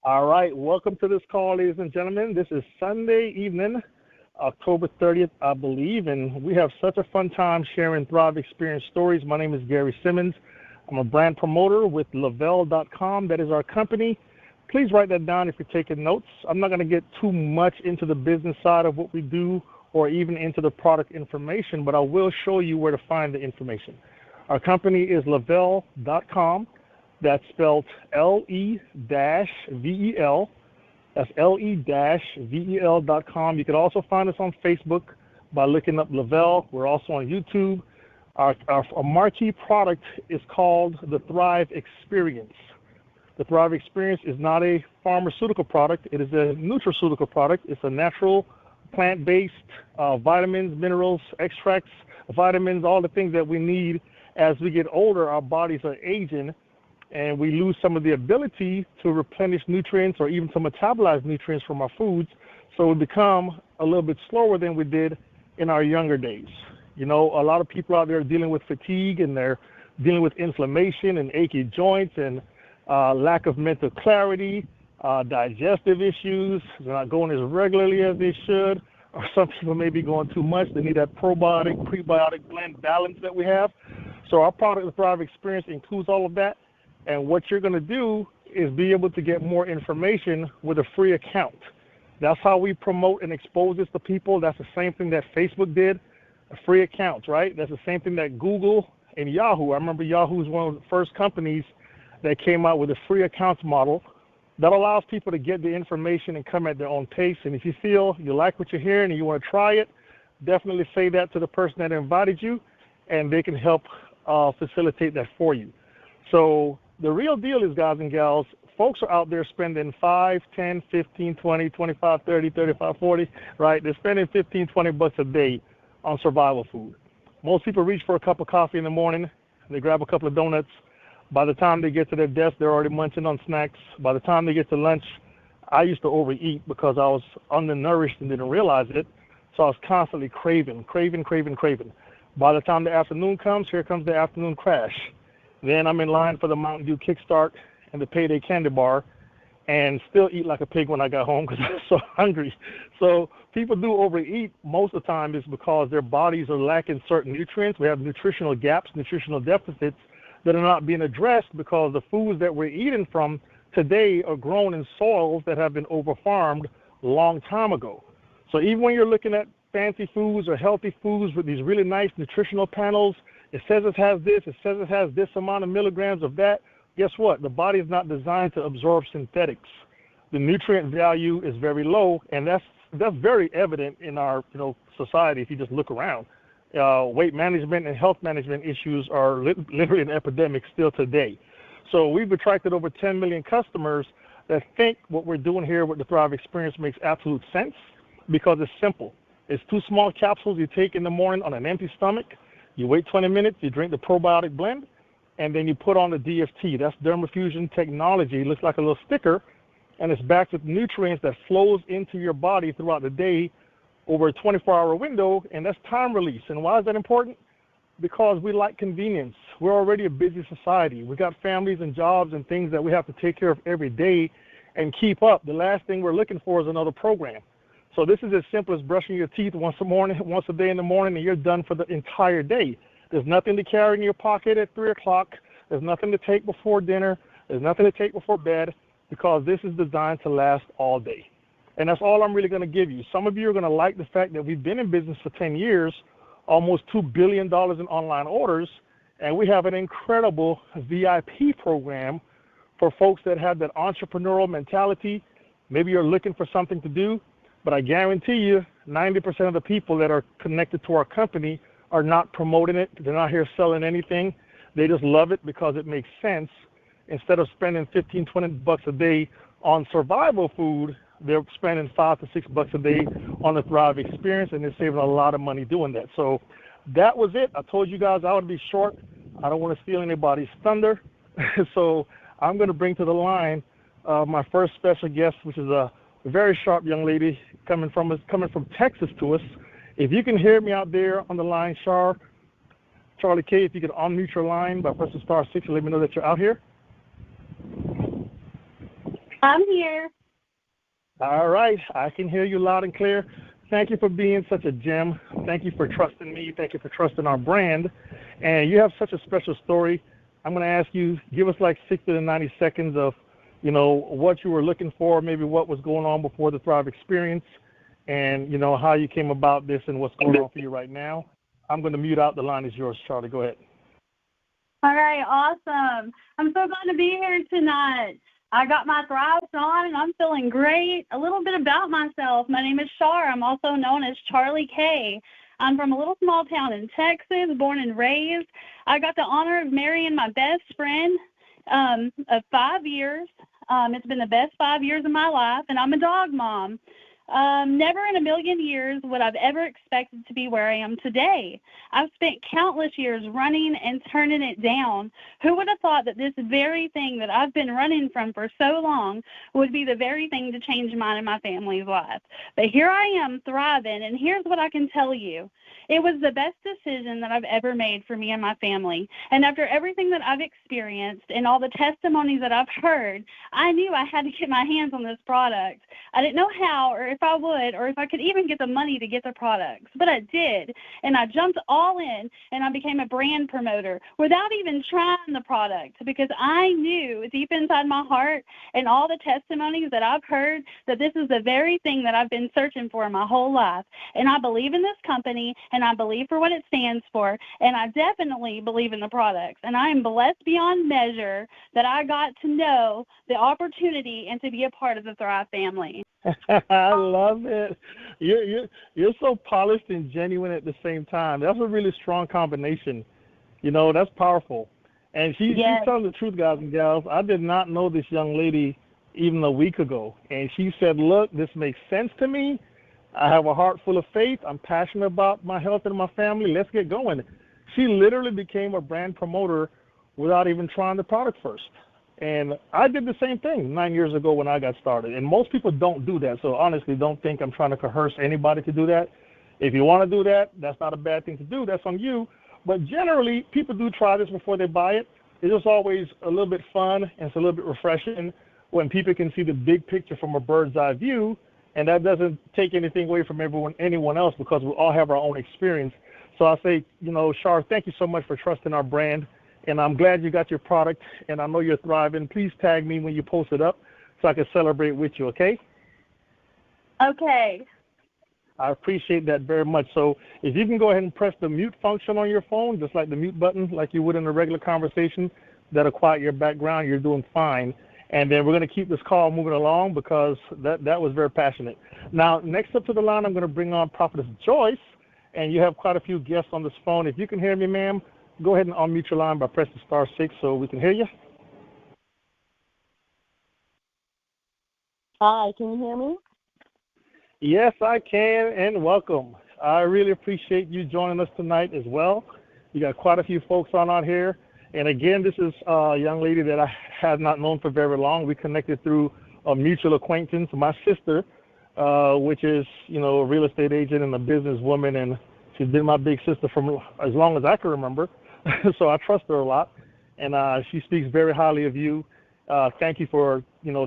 All right, welcome to this call, ladies and gentlemen. This is Sunday evening, October 30th, I believe, and we have such a fun time sharing Thrive Experience stories. My name is Gary Simmonds. I'm a brand promoter with Lavelle.com. That is our company. Please write that down if you're taking notes. I'm not going to get too much into the business side of what we do or even into the product information, but I will show you where to find the information. Our company is Lavelle.com. That's spelled L-E-V-E-L. That's L-E-V-E-L.com. You can also find us on Facebook by looking up Lavelle. We're also on YouTube. Our marquee product is called the Thrive Experience. The Thrive Experience is not a pharmaceutical product. It is a nutraceutical product. It's a natural, plant-based vitamins, minerals, extracts, vitamins, all the things that we need. As we get older, our bodies are aging, and we lose some of the ability to replenish nutrients or even to metabolize nutrients from our foods. So we become a little bit slower than we did in our younger days. You know, a lot of people out there are dealing with fatigue, and they're dealing with inflammation and achy joints and lack of mental clarity, digestive issues. They're not going as regularly as they should, or some people may be going too much. They need that probiotic, prebiotic blend balance that we have. So our product, the Thrive Experience, includes all of that. And what you're going to do is be able to get more information with a free account. That's how we promote and expose this to people. That's the same thing that Facebook did, a free account, right? That's the same thing that Google and Yahoo. I remember Yahoo was one of the first companies that came out with a free accounts model that allows people to get the information and come at their own pace. And if you feel you like what you're hearing and you want to try it, definitely say that to the person that invited you, and they can help facilitate that for you. So the real deal is, guys and gals, folks are out there spending 5, 10, 15, 20, 25, 30, 35, 40, right? They're spending 15, 20 bucks a day on survival food. Most people reach for a cup of coffee in the morning. They grab a couple of donuts. By the time they get to their desk, they're already munching on snacks. By the time they get to lunch, I used to overeat because I was undernourished and didn't realize it. So I was constantly craving. By the time the afternoon comes, here comes the afternoon crash. Then I'm in line for the Mountain Dew Kickstart and the Payday Candy Bar, and still eat like a pig when I got home because I was so hungry. So people do overeat most of the time is because their bodies are lacking certain nutrients. We have nutritional gaps, nutritional deficits that are not being addressed because the foods that we're eating from today are grown in soils that have been overfarmed a long time ago. So even when you're looking at fancy foods or healthy foods with these really nice nutritional panels, it says it has this, it says it has this amount of milligrams of that. Guess what? The body is not designed to absorb synthetics. The nutrient value is very low, and that's very evident in our society if you just look around. Weight management and health management issues are literally an epidemic still today. So we've attracted over 10 million customers that think what we're doing here with the Thrive Experience makes absolute sense because it's simple. It's 2 small capsules you take in the morning on an empty stomach. You wait 20 minutes, you drink the probiotic blend, and then you put on the DFT. That's dermafusion technology. It looks like a little sticker, and it's backed with nutrients that flows into your body throughout the day over a 24-hour window, and that's time release. And why is that important? Because we like convenience. We're already a busy society. We got families and jobs and things that we have to take care of every day and keep up. The last thing we're looking for is another program. So this is as simple as brushing your teeth once a day in the morning, and you're done for the entire day. There's nothing to carry in your pocket at 3 o'clock. There's nothing to take before dinner. There's nothing to take before bed because this is designed to last all day. And that's all I'm really going to give you. Some of you are going to like the fact that we've been in business for 10 years, almost $2 billion in online orders, and we have an incredible VIP program for folks that have that entrepreneurial mentality. Maybe you're looking for something to do, but I guarantee you 90% of the people that are connected to our company are not promoting it. They're not here selling anything. They just love it because it makes sense. Instead of spending 15, 20 bucks a day on survival food, they're spending $5 to $6 a day on the Thrive Experience, and they're saving a lot of money doing that. So that was it. I told you guys I would be short. I don't want to steal anybody's thunder. So I'm going to bring to the line my first special guest, which is a very sharp young lady coming from Texas to us. If you can hear me out there on the line, Shar, Charlie Kaye, if you could unmute your line by pressing *6 and let me know that you're out here. I'm here. All right. I can hear you loud and clear. Thank you for being such a gem. Thank you for trusting me. Thank you for trusting our brand. And you have such a special story. I'm going to ask you, give us like 60 to 90 seconds of, what you were looking for, maybe what was going on before the Thrive experience, and, how you came about this and what's going on for you right now. I'm going to mute out. The line is yours, Charlie. Go ahead. All right, awesome. I'm so glad to be here tonight. I got my Thrive on, and I'm feeling great. A little bit about myself. My name is Shar. I'm also known as Charlie Kaye. I'm from a little small town in Texas, born and raised. I got the honor of marrying my best friend of 5 years. It's been the best 5 years of my life, and I'm a dog mom. Never in a million years would I've ever expected to be where I am today. I've spent countless years running and turning it down. Who would have thought that this very thing that I've been running from for so long would be the very thing to change mine and my family's life? But here I am thriving, and here's what I can tell you. It was the best decision that I've ever made for me and my family. And after everything that I've experienced and all the testimonies that I've heard, I knew I had to get my hands on this product. I didn't know how or if I would or if I could even get the money to get the products, but I did. And I jumped all in, and I became a brand promoter without even trying the product, because I knew deep inside my heart and all the testimonies that I've heard that this is the very thing that I've been searching for my whole life. And I believe in this company, and I believe for what it stands for, and I definitely believe in the products. And I am blessed beyond measure that I got to know the opportunity and to be a part of the Thrive family. I love it. You're so polished and genuine at the same time. That's a really strong combination. That's powerful. And she's telling the truth, guys and gals. I did not know this young lady even a week ago. And she said, look, this makes sense to me. I have a heart full of faith. I'm passionate about my health and my family. Let's get going. She literally became a brand promoter without even trying the product first. And I did the same thing 9 years ago when I got started. And most people don't do that. So honestly, don't think I'm trying to coerce anybody to do that. If you want to do that, that's not a bad thing to do. That's on you. But generally, people do try this before they buy it. It's just always a little bit fun, and it's a little bit refreshing when people can see the big picture from a bird's eye view. And that doesn't take anything away from anyone else, because we all have our own experience. So I say, Shar, thank you so much for trusting our brand. And I'm glad you got your product, and I know you're thriving. Please tag me when you post it up so I can celebrate with you, okay? Okay. I appreciate that very much. So if you can go ahead and press the mute function on your phone, just like the mute button, like you would in a regular conversation, that'll quiet your background. You're doing fine. And then we're going to keep this call moving along, because that was very passionate. Now, next up to the line, I'm going to bring on Prophetess Joyce, and you have quite a few guests on this phone. If you can hear me, ma'am, go ahead and unmute your line by pressing *6 so we can hear you. Hi, can you hear me? Yes, I can, and welcome. I really appreciate you joining us tonight as well. You got quite a few folks on out here. And again, this is a young lady that I have not known for very long. We connected through a mutual acquaintance, my sister, which is, a real estate agent and a businesswoman, and she's been my big sister from as long as I can remember. So I trust her a lot, and she speaks very highly of you. Thank you for,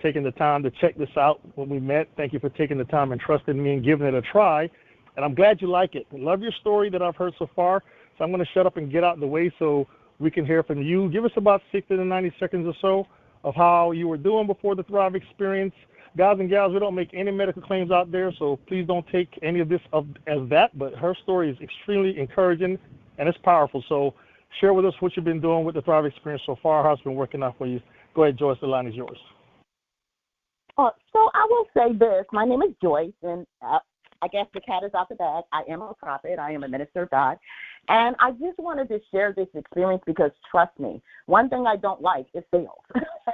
taking the time to check this out when we met. Thank you for taking the time and trusting me and giving it a try. And I'm glad you like it. I love your story that I've heard so far. So I'm going to shut up and get out of the way so we can hear from you. Give us about 60 to 90 seconds or so of how you were doing before the Thrive experience. Guys and gals, we don't make any medical claims out there, so please don't take any of this as that. But her story is extremely encouraging, and it's powerful. So share with us what you've been doing with the Thrive experience so far, how it's been working out for you. Go ahead, Joyce. The line is yours. So I will say this. My name is Joyce, and I guess the cat is out the bag. I am a prophet. I am a minister of God. And I just wanted to share this experience because, trust me, one thing I don't like is sales.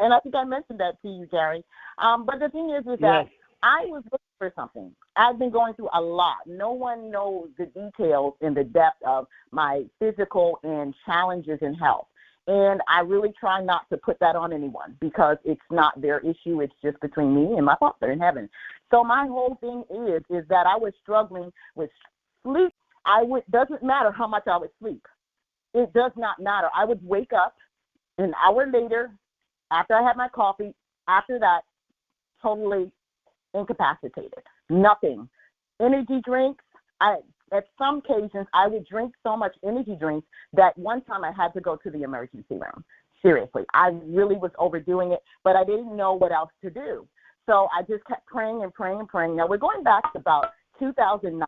And I think I mentioned that to you, Gary. But the thing is that I was looking for something. I've been going through a lot. No one knows the details in the depth of my physical and challenges in health. And I really try not to put that on anyone because it's not their issue. It's just between me and my Father in heaven. So my whole thing is that I was struggling with sleep. Doesn't matter how much I would sleep. It does not matter. I would wake up an hour later after I had my coffee. After that, totally incapacitated. Nothing. Energy drinks, at some occasions, I would drink so much energy drinks that one time I had to go to the emergency room. Seriously, I really was overdoing it, but I didn't know what else to do. So I just kept praying and praying and praying. Now, we're going back to about 2009.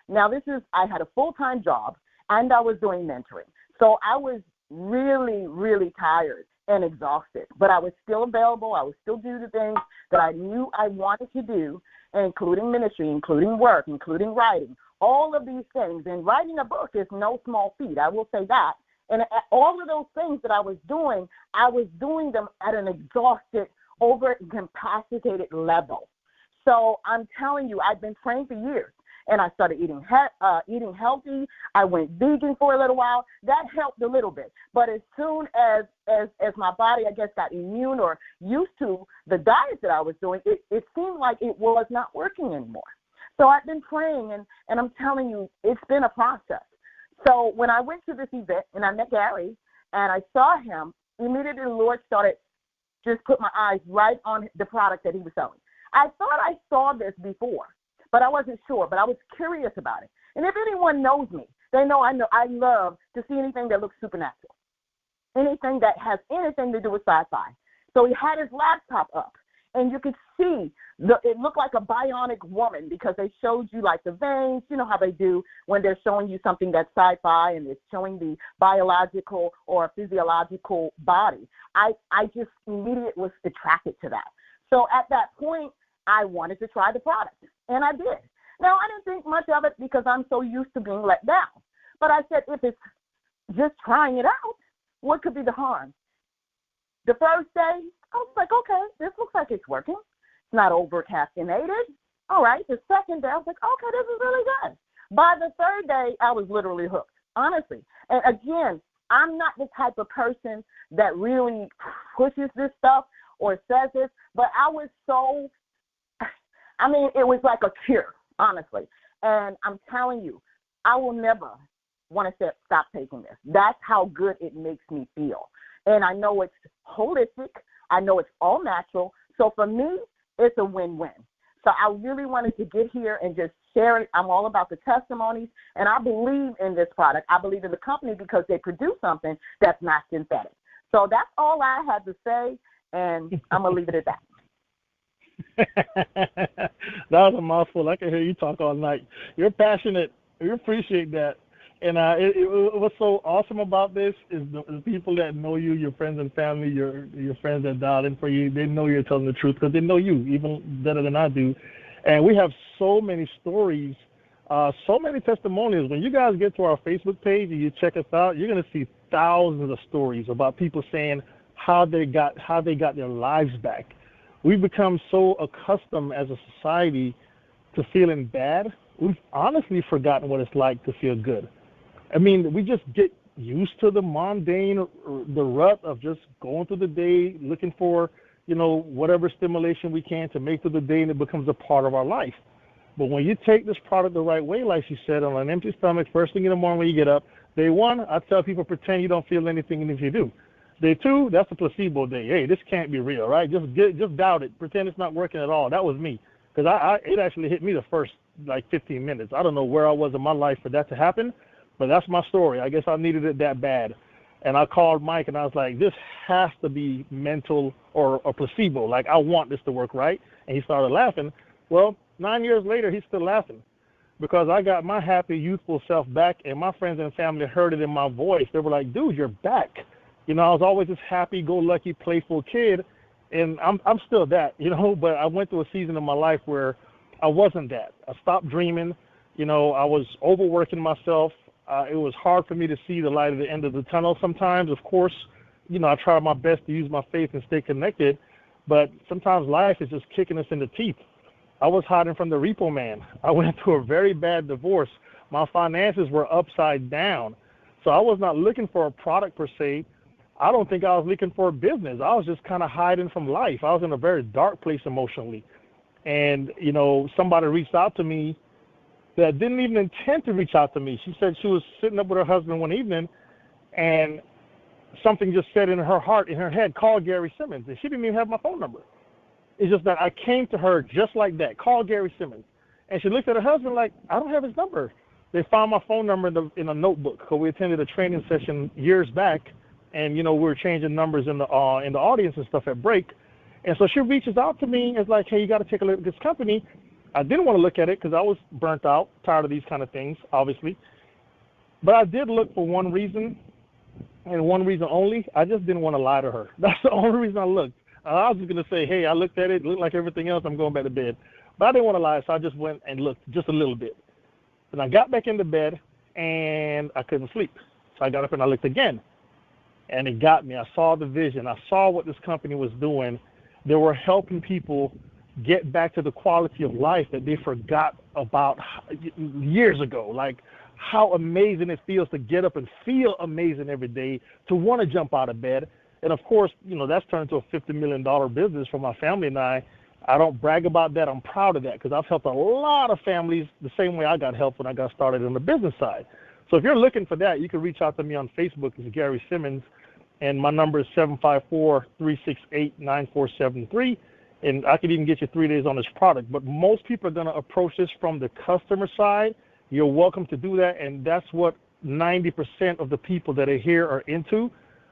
Now, I had a full-time job, and I was doing mentoring. So I was really, really tired and exhausted, but I was still available. I was still doing the things that I knew I wanted to do, including ministry, including work, including writing, all of these things. And writing a book is no small feat, I will say that. And all of those things that I was doing them at an exhausted, over-incapacitated level. So I'm telling you, I've been praying for years. And I started eating healthy. I went vegan for a little while. That helped a little bit. But as soon as my body, I guess, got immune or used to the diet that I was doing, it seemed like it was not working anymore. So I've been praying, and I'm telling you, it's been a process. So when I went to this event and I met Gary and I saw him, immediately the Lord started just put my eyes right on the product that he was selling. I thought I saw this before, but I wasn't sure, but I was curious about it. And if anyone knows me, they know I love to see anything that looks supernatural, anything that has anything to do with sci-fi. So he had his laptop up, and you could see it looked like a bionic woman because they showed you like the veins, you know how they do when they're showing you something that's sci-fi and it's showing the biological or physiological body. I just immediately was attracted to that. So at that point, I wanted to try the product, and I did. Now, I didn't think much of it because I'm so used to being let down. But I said, if it's just trying it out, what could be the harm? The first day, I was like, okay, this looks like it's working. It's not over-caffeinated. All right. The second day, I was like, okay, this is really good. By the third day, I was literally hooked, honestly. And again, I'm not the type of person that really pushes this stuff or says this, but I was so, it was like a cure, honestly. And I'm telling you, I will never want to stop taking this. That's how good it makes me feel. And I know it's holistic. I know it's all natural. So for me, it's a win-win. So I really wanted to get here and just share it. I'm all about the testimonies, and I believe in this product. I believe in the company because they produce something that's not synthetic. So that's all I had to say, and I'm going to leave it at that. That was a mouthful. I can hear you talk all night. You're passionate. We appreciate that. And what's so awesome about this is the people that know you, your friends and family, your friends that dialed in for you, they know you're telling the truth because they know you even better than I do. And we have so many stories, so many testimonials. When you guys get to our Facebook page and you check us out, you're going to see thousands of stories about people saying how they got their lives back. We've become so accustomed as a society to feeling bad, we've honestly forgotten what it's like to feel good. We just get used to the mundane, the rut of just going through the day, looking for, whatever stimulation we can to make through the day, and it becomes a part of our life. But when you take this product the right way, like you said, on an empty stomach, first thing in the morning when you get up, day one, I tell people pretend you don't feel anything, and if you do. Day two, that's a placebo day. Hey, this can't be real, right? Just doubt it. Pretend it's not working at all. That was me, because it actually hit me the first 15 minutes. I don't know where I was in my life for that to happen. But that's my story. I guess I needed it that bad. And I called Mike, and I was like, this has to be mental or placebo. I want this to work right. And he started laughing. Well, 9 years later, he's still laughing because I got my happy, youthful self back, and my friends and family heard it in my voice. They were like, dude, you're back. I was always this happy-go-lucky, playful kid, and I'm still that, but I went through a season of my life where I wasn't that. I stopped dreaming. I was overworking myself. It was hard for me to see the light at the end of the tunnel sometimes. Of course, I try my best to use my faith and stay connected, but sometimes life is just kicking us in the teeth. I was hiding from the repo man. I went through a very bad divorce. My finances were upside down. So I was not looking for a product per se. I don't think I was looking for a business. I was just kind of hiding from life. I was in a very dark place emotionally. And, somebody reached out to me that didn't even intend to reach out to me. She said she was sitting up with her husband one evening, and something just said in her heart, in her head, call Gary Simmonds, and she didn't even have my phone number. It's just that I came to her just like that. Call Gary Simmonds. And she looked at her husband like, I don't have his number. They found my phone number in a notebook because we attended a training session years back, and we were changing numbers in the audience and stuff at break. And so she reaches out to me and is like, hey, you got to take a look at this company. I didn't want to look at it because I was burnt out, tired of these kind of things, obviously. But I did look for one reason, and one reason only. I just didn't want to lie to her. That's the only reason I looked. I was just going to say, hey, I looked at it looked like everything else, I'm going back to bed. But I didn't want to lie, so I just went and looked just a little bit. And I got back into bed, and I couldn't sleep. So I got up and I looked again, and it got me. I saw the vision. I saw what this company was doing. They were helping people get back to the quality of life that they forgot about years ago. Like how amazing it feels to get up and feel amazing every day, to want to jump out of bed. And, of course, that's turned into a $50 million business for my family and I. I don't brag about that. I'm proud of that because I've helped a lot of families the same way I got help when I got started on the business side. So if you're looking for that, you can reach out to me on Facebook. It's Gary Simmonds, and my number is 754-368-9473. And I could even get you 3 days on this product. But most people are going to approach this from the customer side. You're welcome to do that, and that's what 90% of the people that are here are into,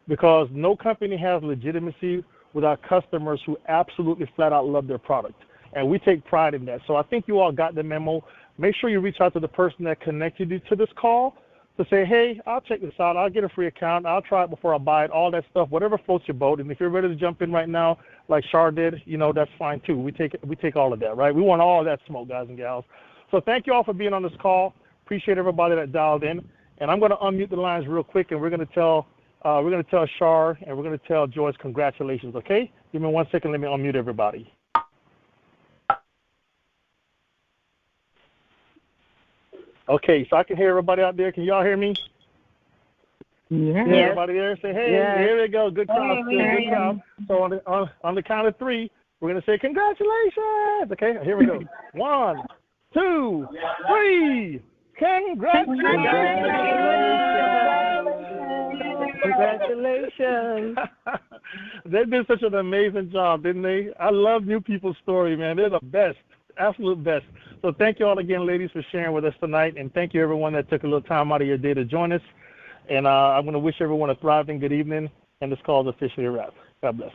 because no company has legitimacy without customers who absolutely flat out love their product. And we take pride in that. So I think you all got the memo. Make sure you reach out to the person that connected you to this call to say, hey, I'll check this out. I'll get a free account. I'll try it before I buy it, all that stuff, whatever floats your boat. And if you're ready to jump in right now, like Shar did, that's fine too. We take all of that, right? We want all of that smoke, guys and gals. So thank you all for being on this call. Appreciate everybody that dialed in. And I'm going to unmute the lines real quick, and we're going to tell Shar and we're going to tell Joyce congratulations, okay? Give me 1 second. Let me unmute everybody. Okay, so I can hear everybody out there. Can y'all hear me? Yes. Everybody there? Say, hey, yes. Here we go. Good crowd. Good crowd. So on the count of three, we're going to say congratulations. Okay, here we go. 1, 2, 3. Congratulations. They did such an amazing job, didn't they? I love new people's story, man. They're the best, absolute best. So thank you all again, ladies, for sharing with us tonight. And thank you, everyone that took a little time out of your day to join us. And I'm going to wish everyone a thriving good evening. And this call is officially wrapped. God bless.